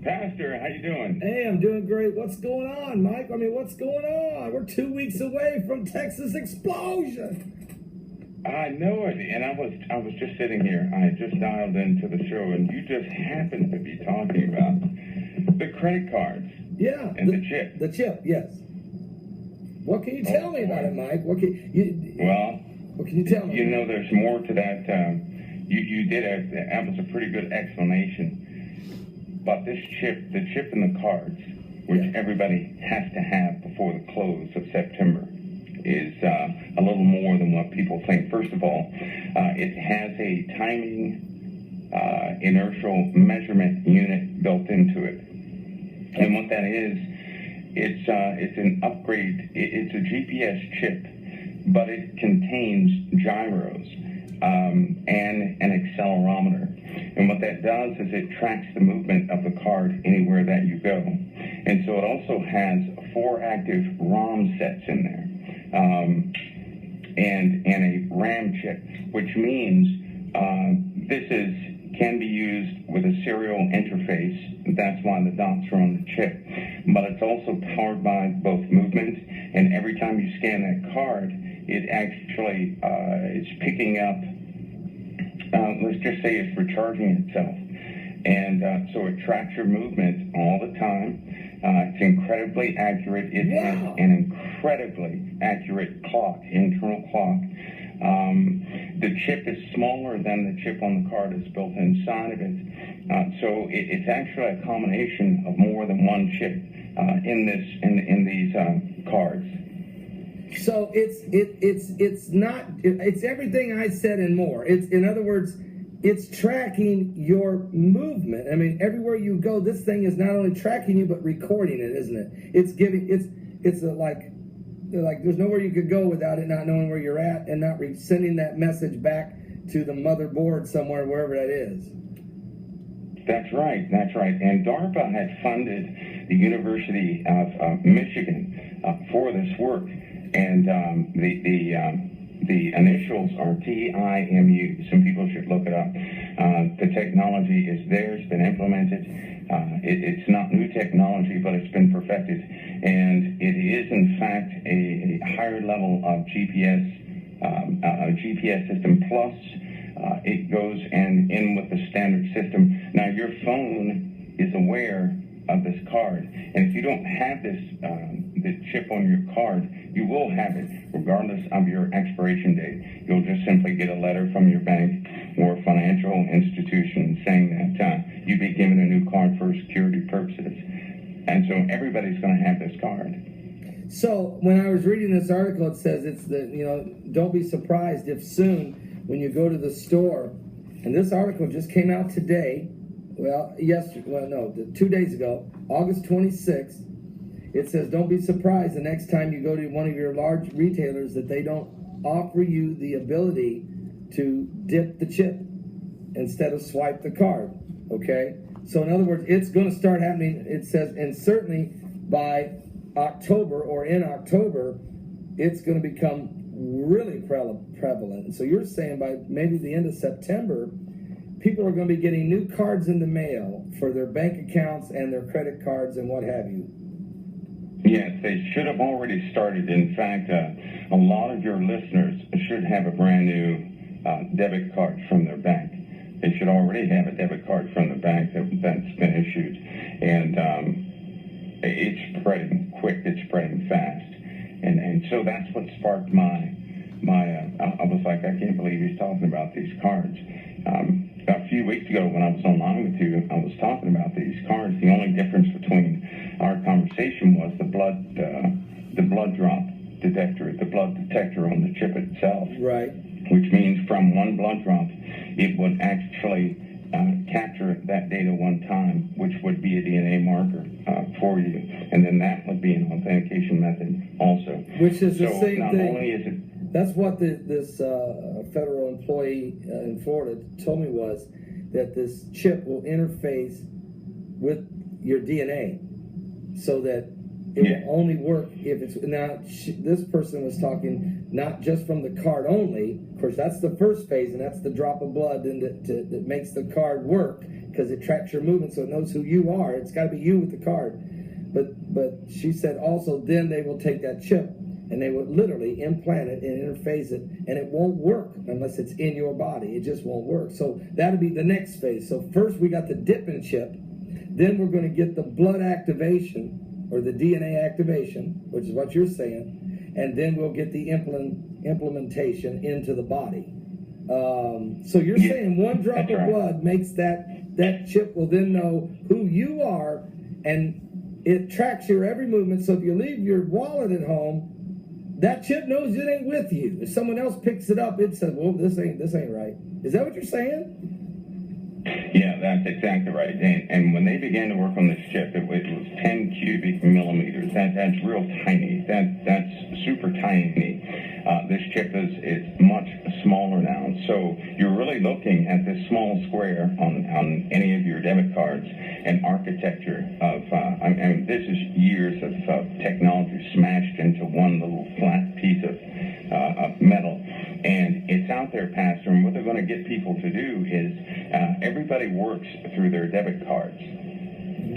Pastor, how you doing? Hey, I'm doing great. What's going on, Mike? I mean, what's going on? We're 2 weeks away from Texas explosion. I know it, and I was just sitting here. I just dialed into the show, and you just happened to be talking about the credit cards. Yeah, and the chip. The chip, yes. What can you tell me about it, Mike? What can you tell me? You know, there's more to that. That was a pretty good explanation. But this chip, the chip in the cards, which everybody has to have before the close of September, is a little more than what people think. First of all, it has a timing inertial measurement unit built into it. And what that is, it's an upgrade. It's a GPS chip, but it contains gyros and an accelerometer. And what that does is it tracks the movement of the card anywhere that you go. And so it also has 4 active ROM sets in there, and a RAM chip, which means this can be used with a serial interface. That's why the dots are on the chip. But it's also powered by both movement, and every time you scan that card, it actually is picking up, let's just say it's recharging itself. And so it tracks your movement all the time. It's incredibly accurate. It has an incredibly accurate clock, internal clock. The chip is smaller than the chip on the card that's built inside of it. So it's actually a combination of more than one chip in these cards. So it's everything I said and more. In other words, it's tracking your movement. I mean, everywhere you go, this thing is not only tracking you but recording it, isn't it? It's like there's nowhere you could go without it not knowing where you're at and not sending that message back to the motherboard somewhere, wherever that is. That's right. And DARPA had funded the University of Michigan for this work, and the initials are TIMU. Some people should look it up. The technology is there. It's been implemented. It's not new technology, but it's been perfected. And it is, in fact, a higher level of GPS system. Plus, it goes in with the standard system. Now, your phone is aware of this card. And if you don't have this chip on your card, you will have it regardless of your expiration date. You'll just simply get a letter from your bank or financial institution saying that you've been given a new card for security purposes. And so everybody's going to have this card. So when I was reading this article, it says don't be surprised if soon when you go to the store, and this article just came out today, 2 days ago, August 26th, it says, don't be surprised the next time you go to one of your large retailers that they don't offer you the ability to dip the chip instead of swipe the card, okay? So in other words, it's going to start happening, it says, and certainly by October or in October, it's going to become really prevalent. So you're saying by maybe the end of September, people are going to be getting new cards in the mail for their bank accounts and their credit cards and what have you. Yes, they should have already started. In fact, a lot of your listeners should have a brand new debit card from their bank. They should already have a debit card from the bank that's been issued. And it's spreading quick, it's spreading fast. And so that's what sparked I was like, I can't believe he's talking about these cards. A few weeks ago when I was online with you, I was talking about these cards. The only difference between our conversation was the blood drop detector, the blood detector on the chip itself. Right. Which means from one blood drop, it would actually capture that data one time, which would be a DNA marker for you. And then that would be an authentication method also. Which is the same not thing. Only is it, that's what this federal employee in Florida told me, was that this chip will interface with your DNA so that it will only work if it's... Now, this person was talking not just from the card only. Of course, that's the first phase, and that's the drop of blood that makes the card work, because it tracks your movement, so it knows who you are. It's got to be you with the card. But she said also then they will take that chip and they will literally implant it and interface it, and it won't work unless it's in your body. It just won't work. So that'll be the next phase. So first we got the dipping chip, then we're going to get the blood activation or the DNA activation, which is what you're saying, and then we'll get the implementation into the body. So you're saying one drop of blood makes that chip will then know who you are, and it tracks your every movement. So if you leave your wallet at home, that chip knows it ain't with you. If someone else picks it up, it says, well, this ain't right. Is that what you're saying? Yeah, that's exactly right. And when they began to work on this chip, it was 10 cubic millimeters. That's real tiny. That's super tiny. This chip is much smaller now. So you're really looking at this small square on any of your debit cards, an architecture of, I mean, this is years of technology smashed into one little flat piece of metal. And it's out there, Pastor, and what they're going to get people to do is everybody works through their debit cards,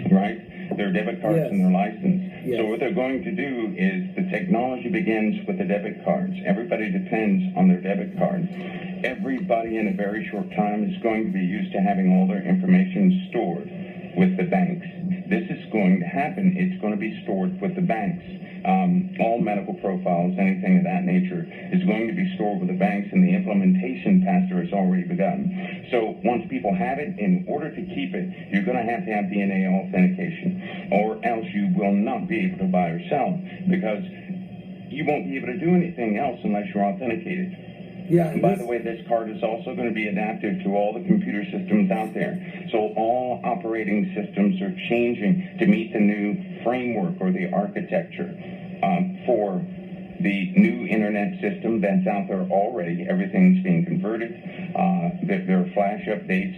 right? Their debit cards and their license. Yes. So what they're going to do is the technology begins with the debit cards. Everybody depends on their debit cards. Everybody in a very short time is going to be used to having all their information stored with the banks. This is going to happen. It's going to be stored with the banks. All medical profiles, anything of that nature, is going to be stored with the banks, and the implementation, Pastor, has already begun. So once people have it, in order to keep it, you're going to have DNA authentication, or else you will not be able to buy or sell, because you won't be able to do anything else unless you're authenticated. Yeah. And by the way, this card is also going to be adaptive to all the computer systems out there. So all operating systems are changing to meet the new framework or the architecture for the new internet system that's out there already. Everything's being converted. There are flash updates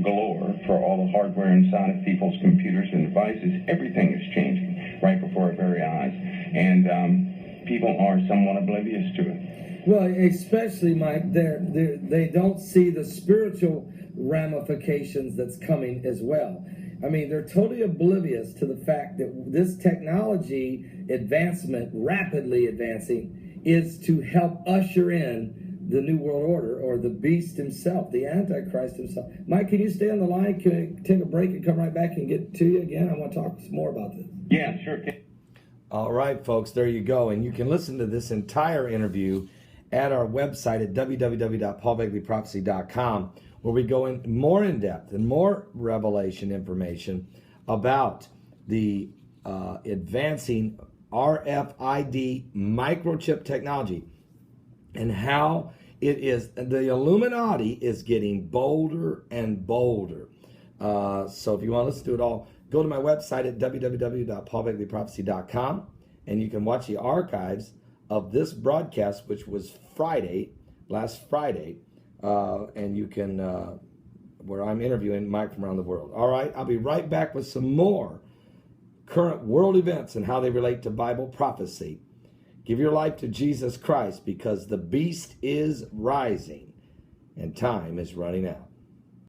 galore for all the hardware inside of people's computers and devices. Everything is changing right before our very eyes. And people are somewhat oblivious to it. Well, especially, Mike, they don't see the spiritual ramifications that's coming as well. I mean, they're totally oblivious to the fact that this technology advancement, rapidly advancing, is to help usher in the New World Order, or the beast himself, the Antichrist himself. Mike, can you stay on the line? Can I take a break and come right back and get to you again? I want to talk some more about this. Yeah, sure. All right, folks, there you go. And you can listen to this entire interview at our website at www.paulbegleyprophecy.com, where we go in more in depth and more revelation information about the advancing RFID microchip technology and how it is, the Illuminati is getting bolder and bolder. So if you want to listen to it all, go to my website at www.paulbegleyprophecy.com, and you can watch the archives of this broadcast, which was last Friday, and you can, where I'm interviewing Mike from around the world. All right, I'll be right back with some more current world events and how they relate to Bible prophecy. Give your life to Jesus Christ, because the beast is rising and time is running out.